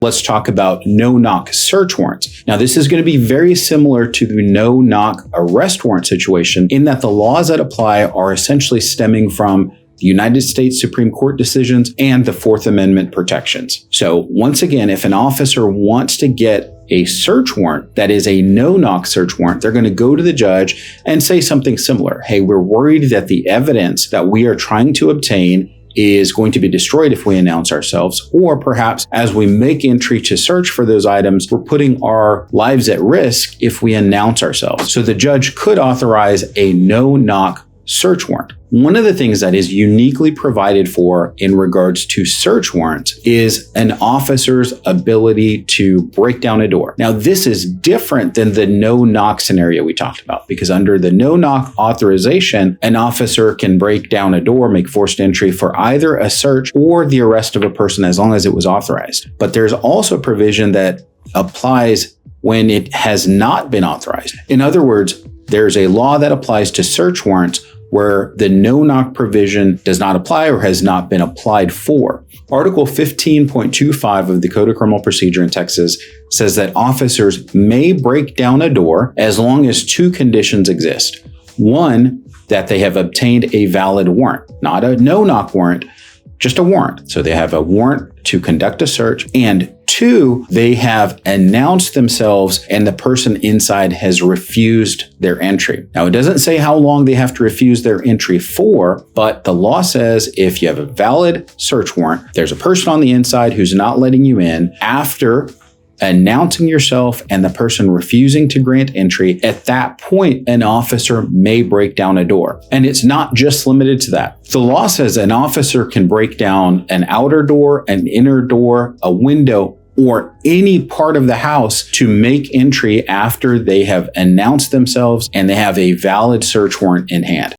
Let's talk about no-knock search warrants. Now, this is going to be very similar to the no-knock arrest warrant situation in that the laws that apply are essentially stemming from the United States Supreme Court decisions and the Fourth Amendment protections. So once again, if an officer wants to get a search warrant that is a no-knock search warrant, they're going to go to the judge and say something similar. Hey, we're worried that the evidence that we are trying to obtain is going to be destroyed if we announce ourselves, or perhaps as we make entry to search for those items, we're putting our lives at risk if we announce ourselves. So the judge could authorize a no-knock search warrant. One of the things that is uniquely provided for in regards to search warrants is an officer's ability to break down a door. Now, this is different than the no-knock scenario we talked about, because under the no-knock authorization, an officer can break down a door, make forced entry for either a search or the arrest of a person as long as it was authorized. But there's also a provision that applies when it has not been authorized. In other words, there's a law that applies to search warrants where the no-knock provision does not apply or has not been applied for. Article 15.25 of the Code of Criminal Procedure in Texas says that officers may break down a door as long as two conditions exist. One, that they have obtained a valid warrant, not a no-knock warrant, just a warrant. So they have a warrant to conduct a search, and two, they have announced themselves and the person inside has refused their entry. Now, it doesn't say how long they have to refuse their entry for, but the law says if you have a valid search warrant, there's a person on the inside who's not letting you in, after announcing yourself and the person refusing to grant entry, at that point, an officer may break down a door. And it's not just limited to that. The law says an officer can break down an outer door, an inner door, a window, or any part of the house to make entry after they have announced themselves and they have a valid search warrant in hand.